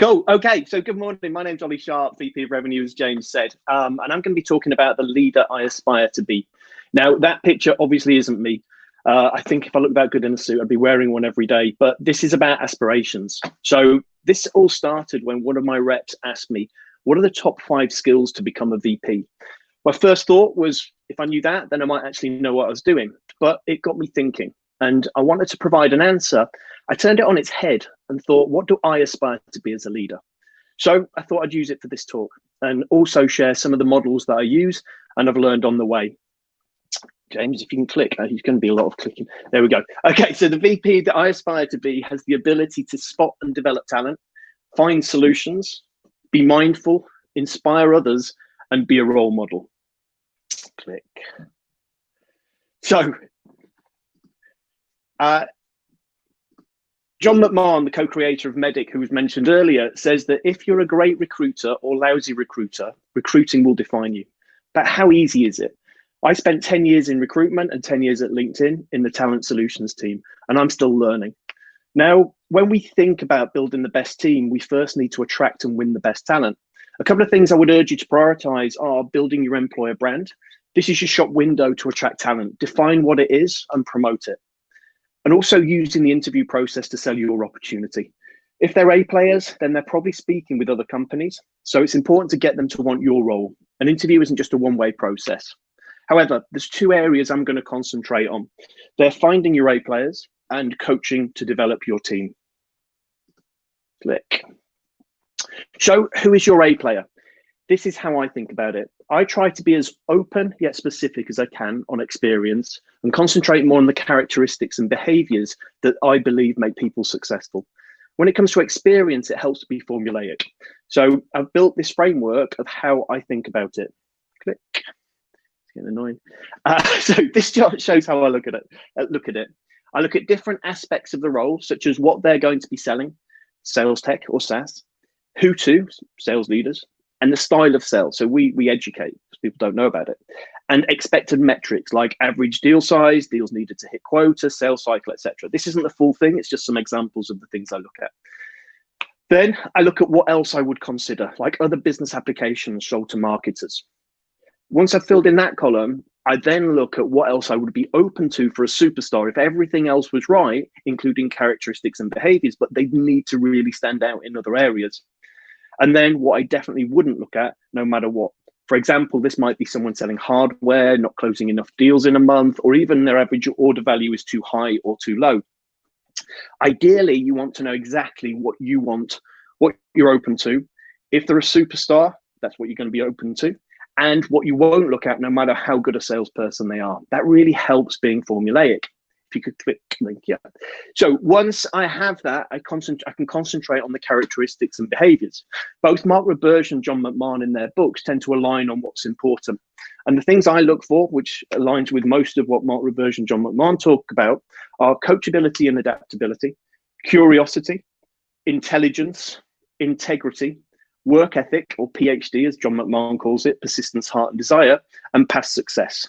Cool. Okay. So good morning. My name's Ollie Sharpe, VP of Revenue, as James said. And I'm going to be talking about the leader I aspire to be. Now, that picture obviously isn't me. I think if I looked that good in a suit, I'd be wearing one every day. But this is about aspirations. So this all started when one of my reps asked me, what are the top 5 skills to become a VP? My first thought was, if I knew that, then I might actually know what I was doing. But it got me thinking, and I wanted to provide an answer. I turned it on its head and thought, what do I aspire to be as a leader? So I thought I'd use it for this talk and also share some of the models that I use and I've learned on the way. James, if you can click, there's going to be a lot of clicking. There we go. Okay, so the VP that I aspire to be has the ability to spot and develop talent, find solutions, be mindful, inspire others, and be a role model. Click. So, John McMahon, the co-creator of Medic, who was mentioned earlier, says that if you're a great recruiter or lousy recruiter, recruiting will define you. But how easy is it? I spent 10 years in recruitment and 10 years at LinkedIn in the talent solutions team, and I'm still learning. Now, when we think about building the best team, we first need to attract and win the best talent. A couple of things I would urge you to prioritize are building your employer brand. This is your shop window to attract talent. Define what it is and promote it. And also using the interview process to sell your opportunity. If they're A players, then they're probably speaking with other companies. So it's important to get them to want your role. An interview isn't just a one-way process. However, there's 2 areas I'm going to concentrate on. They're finding your A players and coaching to develop your team. Click. So who is your A player? This is how I think about it. I try to be as open yet specific as I can on experience and concentrate more on the characteristics and behaviors that I believe make people successful. When it comes to experience, it helps to be formulaic. So I've built this framework of how I think about it. Click. It's getting annoying. So this chart shows how I look at it. I look at different aspects of the role, such as what they're going to be selling, sales tech or SaaS, who to, sales leaders, and the style of sales. So we educate because people don't know about it. And expected metrics like average deal size, deals needed to hit quota, sales cycle, etc. This isn't the full thing. It's just some examples of the things I look at. Then I look at what else I would consider, like other business applications sold to marketers. Once I've filled in that column, I then look at what else I would be open to for a superstar if everything else was right, including characteristics and behaviors, but they need to really stand out in other areas. And then what I definitely wouldn't look at, no matter what. For example, this might be someone selling hardware, not closing enough deals in a month, or even their average order value is too high or too low. Ideally, you want to know exactly what you want, what you're open to. If they're a superstar, that's what you're going to be open to. And what you won't look at, no matter how good a salesperson they are. That really helps being formulaic. If you could click link, yeah. So once I have that, I can concentrate on the characteristics and behaviors. Both Mark Roberge and John McMahon in their books tend to align on what's important. And the things I look for, which aligns with most of what Mark Roberge and John McMahon talk about, are coachability and adaptability, curiosity, intelligence, integrity, work ethic, or PhD, as John McMahon calls it, persistence, heart, and desire, and past success.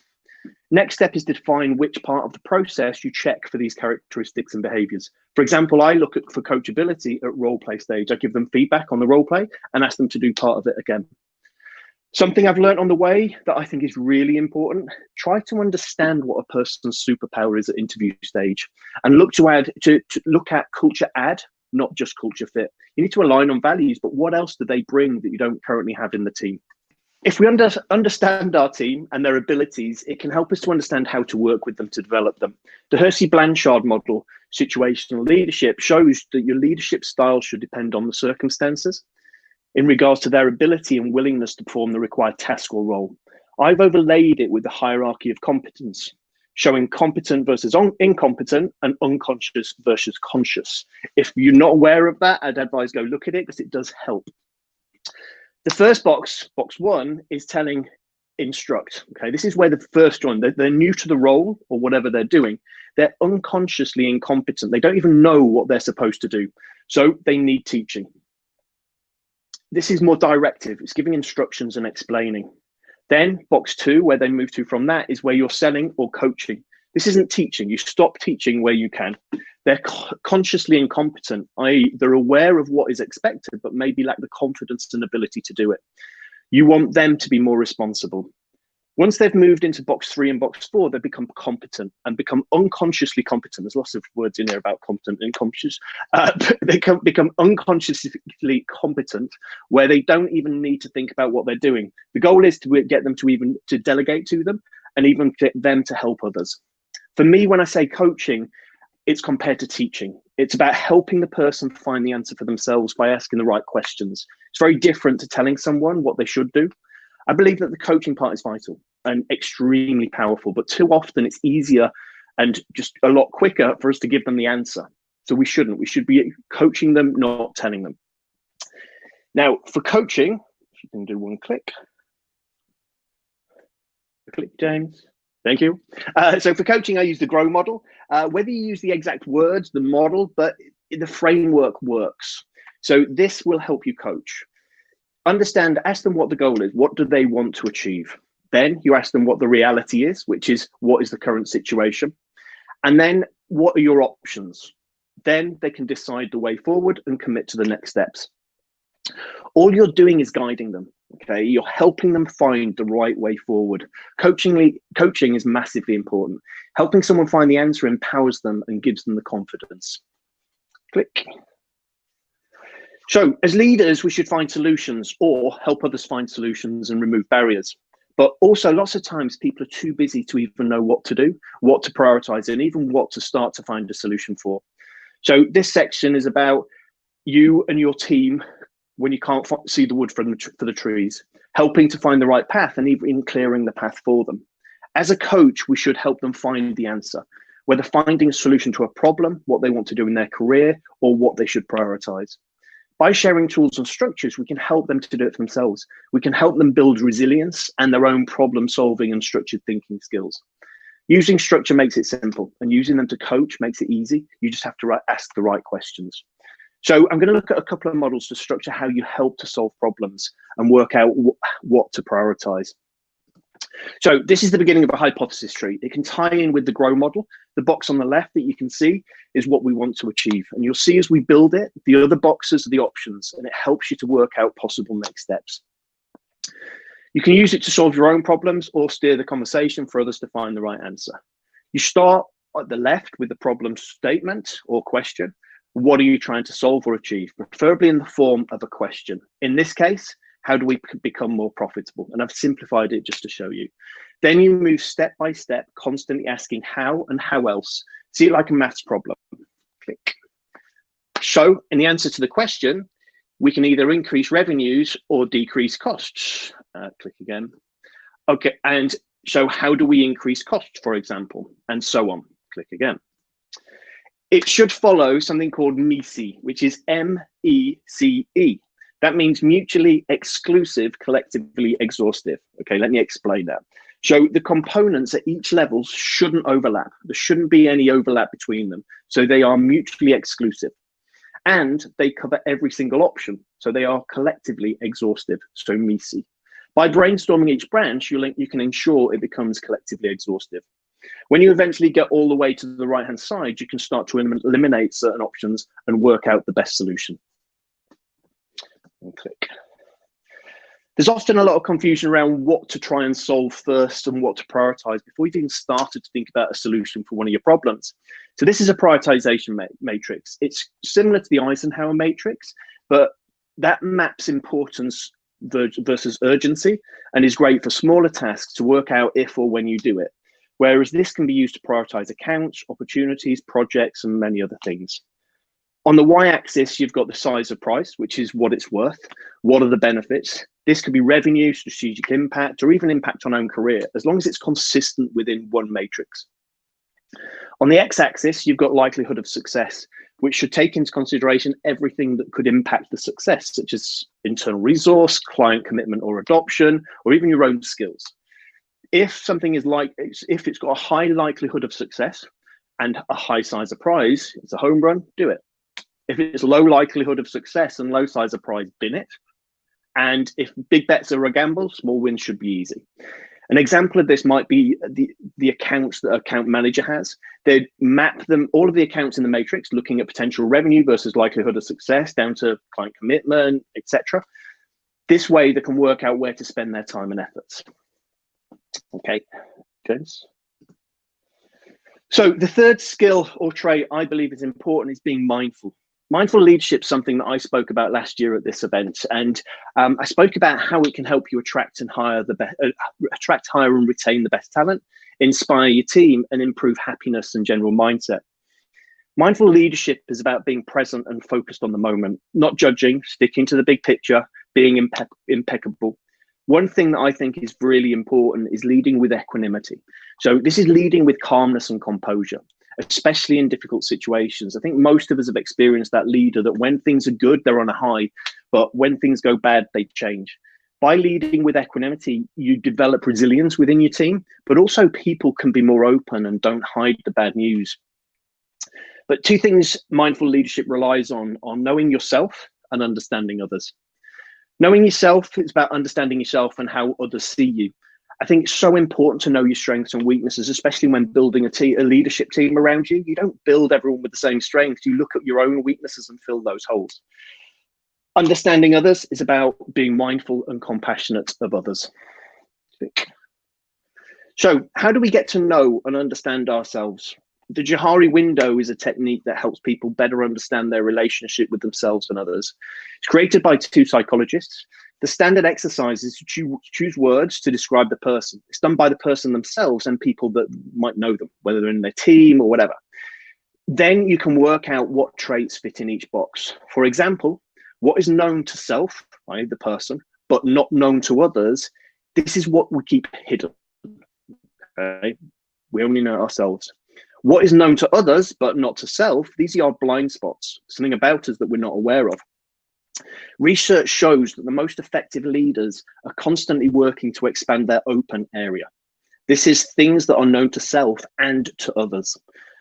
Next step is to define which part of the process you check for these characteristics and behaviors. For example, I look for coachability at role play stage. I give them feedback on the role play and ask them to do part of it again. Something I've learned on the way that I think is really important, try to understand what a person's superpower is at interview stage and look to look at culture add, not just culture fit. You need to align on values, but what else do they bring that you don't currently have in the team? If we understand our team and their abilities, it can help us to understand how to work with them to develop them. The Hersey-Blanchard model, situational leadership, shows that your leadership style should depend on the circumstances in regards to their ability and willingness to perform the required task or role. I've overlaid it with the hierarchy of competence, showing competent versus incompetent and unconscious versus conscious. If you're not aware of that, I'd advise go look at it because it does help. The first box 1, is telling instruct. Okay, this is where the first one, they're new to the role or whatever they're doing. They're unconsciously incompetent. They don't even know what they're supposed to do. So they need teaching. This is more directive. It's giving instructions and explaining. Then box 2, where they move to from that, is where you're selling or coaching. This isn't teaching. You stop teaching where you can. They're consciously incompetent, i.e. they're aware of what is expected, but maybe lack the confidence and ability to do it. You want them to be more responsible. Once they've moved into box 3 and box 4, they become competent and become unconsciously competent. There's lots of words in there about competent and conscious. They become unconsciously competent, where they don't even need to think about what they're doing. The goal is to get them to delegate to them, and even get them to help others. For me, when I say coaching, it's compared to teaching. It's about helping the person find the answer for themselves by asking the right questions. It's very different to telling someone what they should do. I believe that the coaching part is vital and extremely powerful, but too often it's easier and just a lot quicker for us to give them the answer. So we shouldn't. We should be coaching them, not telling them. Now, for coaching, if you can do one click. Click, James. Thank you. So for coaching, I use the GROW model. Whether you use the exact words, the model, but the framework works. So this will help you coach. Understand, ask them what the goal is. What do they want to achieve? Then you ask them what the reality is, which is what is the current situation? And then what are your options? Then they can decide the way forward and commit to the next steps. All you're doing is guiding them, okay? You're helping them find the right way forward. Coaching is massively important. Helping someone find the answer empowers them and gives them the confidence. Click. So as leaders, we should find solutions or help others find solutions and remove barriers. But also lots of times people are too busy to even know what to do, what to prioritize, and even what to start to find a solution for. So this section is about you and your team when you can't see the wood for the trees, helping to find the right path and even clearing the path for them. As a coach, we should help them find the answer, whether finding a solution to a problem, what they want to do in their career, or what they should prioritize. By sharing tools and structures, we can help them to do it themselves. We can help them build resilience and their own problem solving and structured thinking skills. Using structure makes it simple, and using them to coach makes it easy. You just have to ask the right questions. So I'm going to look at a couple of models to structure how you help to solve problems and work out what to prioritize. So this is the beginning of a hypothesis tree. It can tie in with the GROW model. The box on the left that you can see is what we want to achieve. And you'll see as we build it, the other boxes are the options, and it helps you to work out possible next steps. You can use it to solve your own problems or steer the conversation for others to find the right answer. You start at the left with the problem statement or question. What are you trying to solve or achieve? Preferably in the form of a question. In this case, how do we become more profitable? And I've simplified it just to show you. Then you move step by step, constantly asking how and how else. See it like a maths problem. Click. So in the answer to the question, we can either increase revenues or decrease costs. Click again. Okay, and so how do we increase costs, for example, and so on. Click again. It should follow something called MECE, which is M-E-C-E. That means mutually exclusive, collectively exhaustive. Okay, let me explain that. So the components at each level shouldn't overlap. There shouldn't be any overlap between them. So they are mutually exclusive. And they cover every single option. So they are collectively exhaustive, so MECE. By brainstorming each branch, you can ensure it becomes collectively exhaustive. When you eventually get all the way to the right-hand side, you can start to eliminate certain options and work out the best solution. And click. There's often a lot of confusion around what to try and solve first and what to prioritize before you've even started to think about a solution for one of your problems. So this is a prioritization matrix. It's similar to the Eisenhower matrix, but that maps importance versus urgency and is great for smaller tasks to work out if or when you do it. Whereas this can be used to prioritize accounts, opportunities, projects, and many other things. On the y-axis, you've got the size of price, which is what it's worth. What are the benefits? This could be revenue, strategic impact, or even impact on own career, as long as it's consistent within one matrix. On the x-axis, you've got likelihood of success, which should take into consideration everything that could impact the success, such as internal resource, client commitment or adoption, or even your own skills. If something is if it's got a high likelihood of success and a high size of prize, it's a home run, do it. If it's low likelihood of success and low size of prize, bin it. And if big bets are a gamble, small wins should be easy. An example of this might be the accounts that an account manager has. They'd map them, all of the accounts in the matrix, looking at potential revenue versus likelihood of success down to client commitment, etc. This way they can work out where to spend their time and efforts. Okay, James. So the third skill or trait I believe is important is being mindful. Mindful leadership is something that I spoke about last year at this event, and I spoke about how it can help you attract and hire and retain the best talent, inspire your team, and improve happiness and general mindset. Mindful leadership is about being present and focused on the moment, not judging, sticking to the big picture, being impeccable. One thing that I think is really important is leading with equanimity. So this is leading with calmness and composure, especially in difficult situations. I think most of us have experienced that leader that when things are good, they're on a high, but when things go bad, they change. By leading with equanimity, you develop resilience within your team, but also people can be more open and don't hide the bad news. But two things mindful leadership relies on knowing yourself and understanding others. Knowing yourself is about understanding yourself and how others see you. I think it's so important to know your strengths and weaknesses, especially when building a leadership team around you. You don't build everyone with the same strengths. You look at your own weaknesses and fill those holes. Understanding others is about being mindful and compassionate of others. So how do we get to know and understand ourselves? The Johari window is a technique that helps people better understand their relationship with themselves and others. It's created by two psychologists. The standard exercise is to choose words to describe the person. It's done by the person themselves and people that might know them, whether they're in their team or whatever. Then you can work out what traits fit in each box. For example, what is known to self, right, the person, but not known to others, this is what we keep hidden. Okay? We only know ourselves. What is known to others, but not to self, these are our blind spots, something about us that we're not aware of. Research shows that the most effective leaders are constantly working to expand their open area. This is things that are known to self and to others.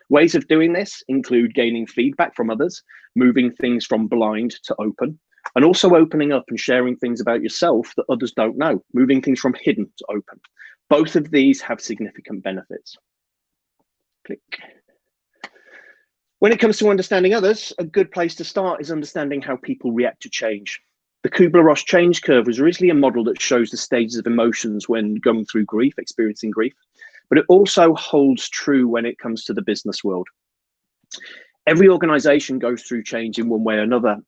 Ways of doing this include gaining feedback from others, moving things from blind to open, and also opening up and sharing things about yourself that others don't know, moving things from hidden to open. Both of these have significant benefits. Click. When it comes to understanding others, a good place to start is understanding how people react to change. The Kubler-Ross change curve was originally a model that shows the stages of emotions when going through grief, experiencing grief, but it also holds true when it comes to the business world. Every organization goes through change in one way or another,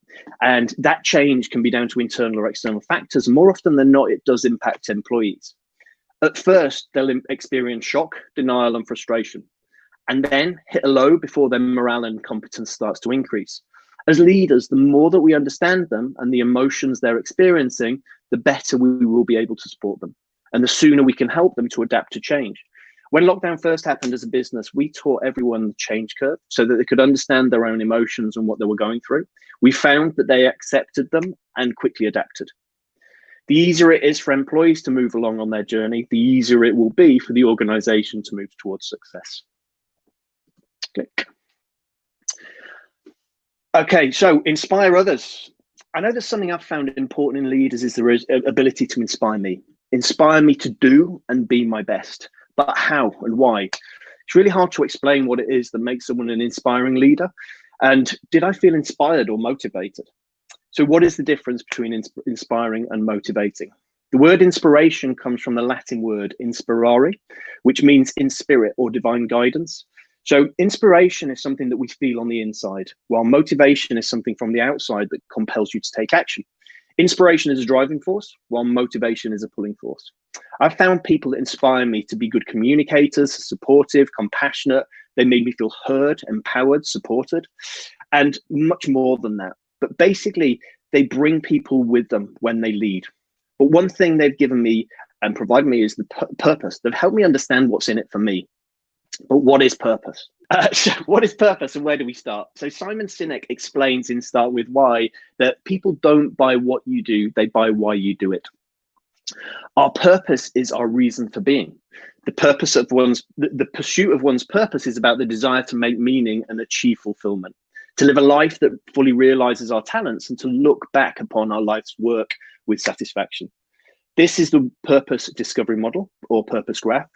and that change can be down to internal or external factors. More often than not, it does impact employees. At first, they'll experience shock, denial, and frustration, and then hit a low before their morale and competence starts to increase. As leaders, the more that we understand them and the emotions they're experiencing, the better we will be able to support them, and the sooner we can help them to adapt to change. When lockdown first happened as a business, we taught everyone the change curve so that they could understand their own emotions and what they were going through. We found that they accepted them and quickly adapted. The easier it is for employees to move along on their journey, the easier it will be for the organization to move towards success. Click. Okay, so inspire others. I know there's something I've found important in leaders is their ability to inspire me to do and be my best. But how and why? It's really hard to explain what it is that makes someone an inspiring leader. And did I feel inspired or motivated? So what is the difference between inspiring and motivating? The word inspiration comes from the Latin word inspirare, which means in spirit or divine guidance. So inspiration is something that we feel on the inside, while motivation is something from the outside that compels you to take action. Inspiration is a driving force, while motivation is a pulling force. I've found people that inspire me to be good communicators, supportive, compassionate. They made me feel heard, empowered, supported, and much more than that. But basically, they bring people with them when they lead. But one thing they've given me and provided me is the purpose. They've helped me understand what's in it for me. But what is purpose? So what is purpose and where do we start? So Simon Sinek explains in Start With Why that people don't buy what you do, they buy why you do it. Our purpose is our reason for being. The pursuit of one's purpose is about the desire to make meaning and achieve fulfillment, to live a life that fully realizes our talents and to look back upon our life's work with satisfaction. This is the purpose discovery model, or purpose graph.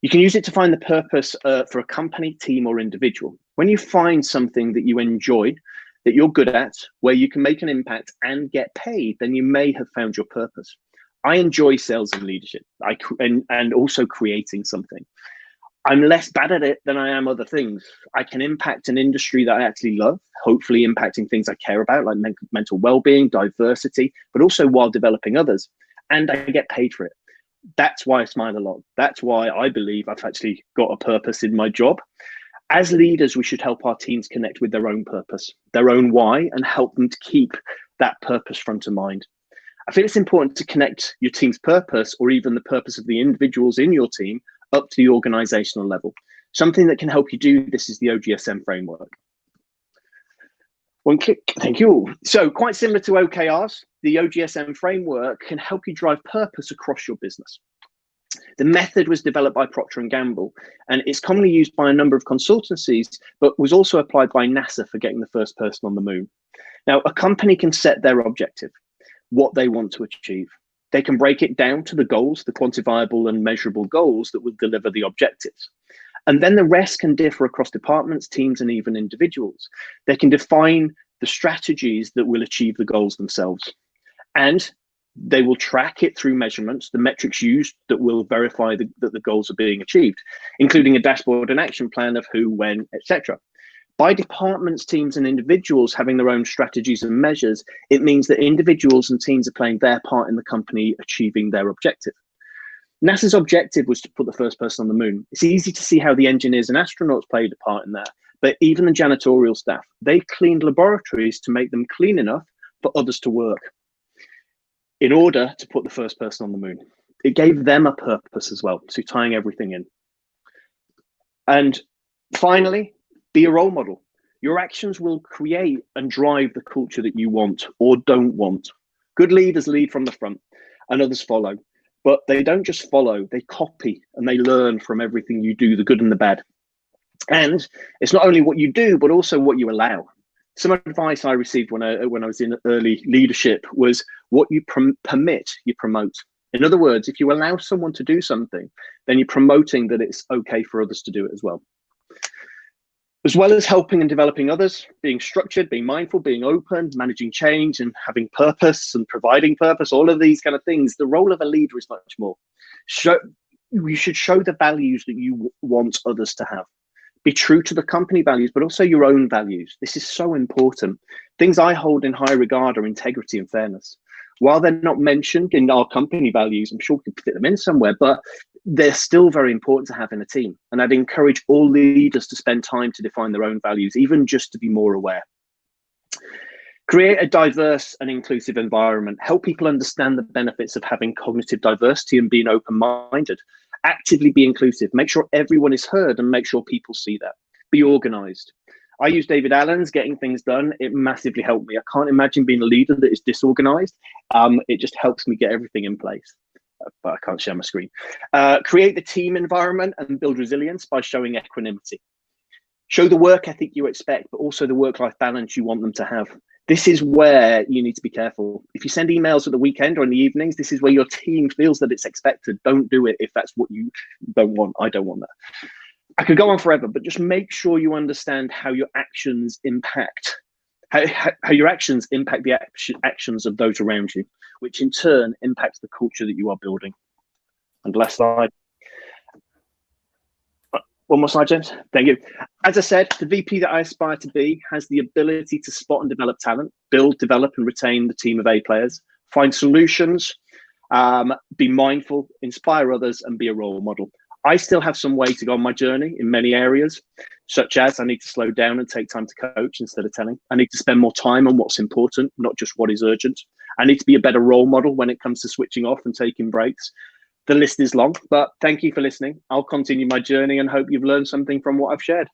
You can use it to find the purpose for a company, team, or individual. When you find something that you enjoy, that you're good at, where you can make an impact and get paid, then you may have found your purpose. I enjoy sales and leadership, and also creating something. I'm less bad at it than I am other things. I can impact an industry that I actually love, hopefully impacting things I care about, like mental well-being, diversity, but also while developing others. And I get paid for it. That's why I smile a lot. That's why I believe I've actually got a purpose in my job. As leaders, we should help our teams connect with their own purpose, their own why, and help them to keep that purpose front of mind. I feel it's important to connect your team's purpose, or even the purpose of the individuals in your team, up to the organizational level. Something that can help you do this is the OGSM framework. One click, thank you. So quite similar to OKRs, the OGSM framework can help you drive purpose across your business. The method was developed by Procter & Gamble, and it's commonly used by a number of consultancies, but was also applied by NASA for getting the first person on the moon. Now, a company can set their objective, what they want to achieve. They can break it down to the goals, the quantifiable and measurable goals that will deliver the objectives. And then the rest can differ across departments, teams, and even individuals. They can define the strategies that will achieve the goals themselves. And they will track it through measurements, the metrics used that will verify that the goals are being achieved, including a dashboard and action plan of who, when, etc. By departments, teams, and individuals having their own strategies and measures, it means that individuals and teams are playing their part in the company achieving their objective. NASA's objective was to put the first person on the moon. It's easy to see how the engineers and astronauts played a part in that, but even the janitorial staff, they cleaned laboratories to make them clean enough for others to work in order to put the first person on the moon. It gave them a purpose as well, so tying everything in. And finally, be a role model. Your actions will create and drive the culture that you want or don't want. Good leaders lead from the front and others follow, but they don't just follow, they copy and they learn from everything you do, the good and the bad. And it's not only what you do, but also what you allow. Some advice I received when I was in early leadership was what you permit, you promote. In other words, if you allow someone to do something, then you're promoting that it's okay for others to do it as well. As well as helping and developing others, being structured, being mindful, being open, managing change and having purpose and providing purpose, all of these kind of things, the role of a leader is much more. You should show the values that you want others to have. Be true to the company values, but also your own values. This is so important. Things I hold in high regard are integrity and fairness. While they're not mentioned in our company values, I'm sure we can fit them in somewhere, but they're still very important to have in a team. And I'd encourage all leaders to spend time to define their own values, even just to be more aware. Create a diverse and inclusive environment. Help people understand the benefits of having cognitive diversity and being open-minded. Actively be inclusive. Make sure everyone is heard and make sure people see that. Be organized. I use David Allen's Getting Things Done. It massively helped me. I can't imagine being a leader that is disorganized. It just helps me get everything in place. But I can't share my screen. Create the team environment and build resilience by showing equanimity. Show the work ethic you expect, but also the work-life balance you want them to have. This is where you need to be careful. If you send emails at the weekend or in the evenings, this is where your team feels that it's expected. Don't do it if that's what you don't want. I don't want that. I could go on forever, but just make sure you understand how your actions impact, how your actions impact the actions of those around you, which in turn impacts the culture that you are building. And last slide. One more slide, James. Thank you. As I said, the VP that I aspire to be has the ability to spot and develop talent, build, develop, and retain the team of A players, find solutions, be mindful, inspire others, and be a role model. I still have some way to go on my journey in many areas, such as I need to slow down and take time to coach instead of telling. I need to spend more time on what's important, not just what is urgent. I need to be a better role model when it comes to switching off and taking breaks. The list is long, but thank you for listening. I'll continue my journey and hope you've learned something from what I've shared.